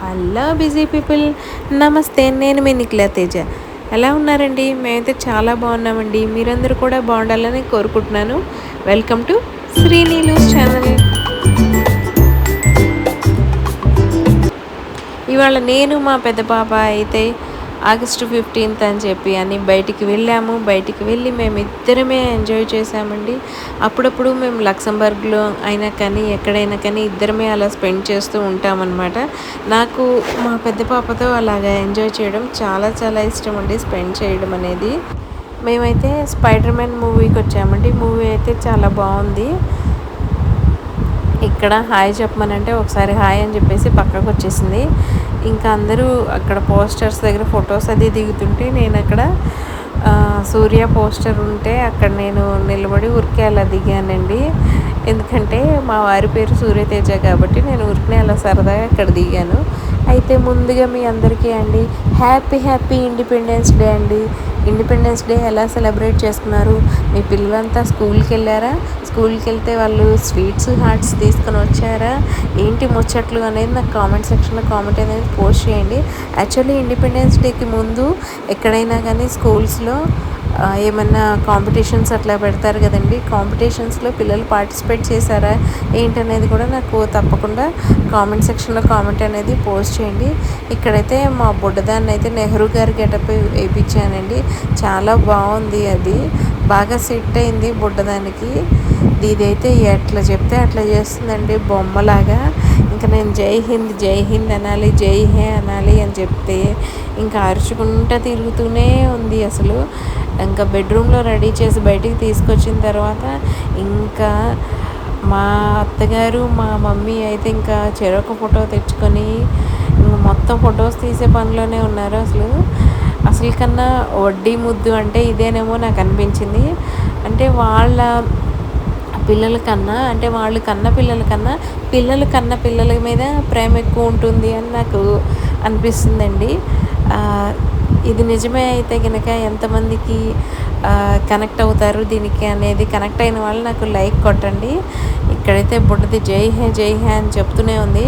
Hello busy people, నమస్తే. నేను మీ నిఖిలా తేజ. ఎలా ఉన్నారండి? మేమైతే చాలా బాగున్నామండి. మీరందరూ కూడా బాగుండాలని కోరుకుంటున్నాను. Welcome to Srinilu's channel. ఇవాళ నేను మా పెద్ద పాప అయితే ఆగస్టు 15th అని చెప్పి బయటికి వెళ్ళాము. బయటికి వెళ్ళి మేమిద్దరమే ఎంజాయ్ చేసామండి. అప్పుడప్పుడు మేము లక్సంబర్గ్లో అయినా కానీ ఎక్కడైనా కానీ ఇద్దరమే అలా స్పెండ్ చేస్తూ ఉంటామన్నమాట. నాకు మా పెద్ద పాపతో అలాగా ఎంజాయ్ చేయడం చాలా చాలా ఇష్టం అండి, స్పెండ్ చేయడం అనేది. మేమైతే స్పైడర్ మ్యాన్ మూవీకి వచ్చామండి. మూవీ అయితే చాలా బాగుంది. ఇక్కడ హాయ్ చెప్పమనంటే ఒకసారి హాయ్ అని చెప్పేసి పక్కకు వచ్చేసింది. ఇంకా అందరూ అక్కడ పోస్టర్స్ దగ్గర ఫొటోస్ అది దిగుతుంటే నేను అక్కడ సూర్య పోస్టర్ ఉంటే అక్కడ నేను నిలబడి ఉరికే అలా దిగానండి. ఎందుకంటే మా వారి పేరు సూర్యతేజ కాబట్టి నేను ఉరికినే అలా సరదాగా అక్కడ దిగాను. అయితే ముందుగా మీ అందరికీ అండి హ్యాపీ ఇండిపెండెన్స్ డే అండి. ఇండిపెండెన్స్ డే ఎలా సెలబ్రేట్ చేసుకున్నారు? మీ పిల్లలంతా స్కూల్కి వెళ్ళారా? స్కూల్కి వెళ్తే వాళ్ళు స్వీట్స్ హార్ట్స్ తీసుకొని వచ్చారా? ఏంటి ముచ్చట్లు అనేది నాకు కామెంట్ సెక్షన్లో కామెంట్ అనేది పోస్ట్ చేయండి. యాక్చువల్లీ ఇండిపెండెన్స్ డేకి ముందు ఎక్కడైనా కానీ స్కూల్స్లో ఏమన్నా కాంపిటీషన్స్ అట్లా పెడతారు కదండి. కాంపిటీషన్స్లో పిల్లలు పార్టిసిపేట్ చేశారా ఏంటనేది కూడా నాకు తప్పకుండా కామెంట్ సెక్షన్లో కామెంట్ అనేది పోస్ట్ చేయండి. ఇక్కడైతే మా బుడ్డదాన్ని అయితే నెహ్రూ గారి గెటప్ వేయించానండి. చాలా బాగుంది, అది బాగా సెట్ అయింది బుడ్డదానికి. ఇదైతే ఎట్లా చెప్తే అట్లా చేస్తుందండి, బొమ్మలాగా. ఇంకా నేను జై హింద్ అనాలి, జై హే అనాలి అని చెప్తే ఇంకా అరుచుకుంటూ తిరుగుతూనే ఉంది అసలు. ఇంకా బెడ్రూమ్లో రెడీ చేసి బయటికి తీసుకొచ్చిన తర్వాత ఇంకా మా అత్తగారు మా మమ్మీ అయితే ఇంకా చెరొక ఫోటో తెచ్చుకొని మొత్తం ఫొటోస్ తీసే పనిలోనే ఉన్నారు. అసలు కన్నా వడ్డీ ముద్దు అంటే ఇదేనేమో నాకు అనిపించింది. అంటే వాళ్ళ పిల్లల కన్నా, అంటే వాళ్ళు కన్న పిల్లల కన్నా పిల్లలు కన్న పిల్లల మీద ప్రేమ ఎక్కువ ఉంటుంది అని నాకు అనిపిస్తుందండి. ఇది నిజమే అయితే కనుక ఎంతమందికి కనెక్ట్ అవుతారు దీనికి అనేది, కనెక్ట్ అయిన వాళ్ళు నాకు లైక్ కొట్టండి. ఇక్కడైతే బుడ్డది జై హే అని చెప్తూనే ఉంది.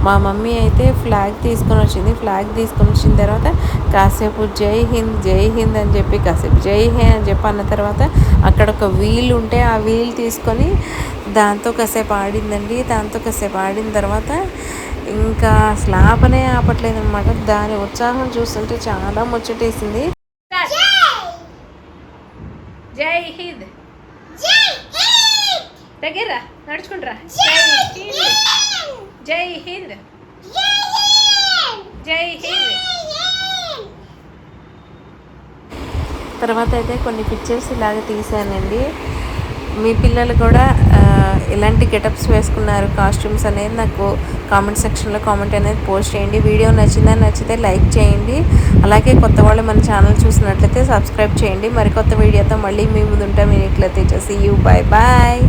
మా మమ్మీ అయితే ఫ్లాగ్ తీసుకొని వచ్చింది. ఫ్లాగ్ తీసుకొని వచ్చిన తర్వాత కాసేపు జై హింద్ అని చెప్పి కాసేపు జై హే అని చెప్పి అన్న తర్వాత అక్కడ ఒక వీల్ ఉంటే ఆ వీల్ తీసుకొని దాంతో కాసేపు ఆడిందండి. దాంతో కాసేపు ఆడిన తర్వాత ఇంకా అసలు ఆపట్లేదు అనమాట. దాని ఉత్సాహం చూస్తుంటే చాలా ముచ్చటేసింది. జై హింద్, దగ్గర నడుచుకుంటారా? జై హింద్, జై హింద్. తర్వాత అయితే కొన్ని పిక్చర్స్ ఇలాగ తీసానండి. మీ పిల్లలు కూడా ఎలాంటి గెటప్స్ వేసుకున్నారు, కాస్ట్యూమ్స్ అనేది నాకు కామెంట్ సెక్షన్లో కామెంట్ అనేది పోస్ట్ చేయండి. వీడియో నచ్చితే లైక్ చేయండి. అలాగే కొత్త వాళ్ళు మన ఛానల్ చూసినట్లయితే సబ్స్క్రైబ్ చేయండి. మరికొత్త వీడియోతో మళ్ళీ మీ ముందు ఉంటాం. నేను ఇట్లా తెచ్చేసి యూ బాయ్.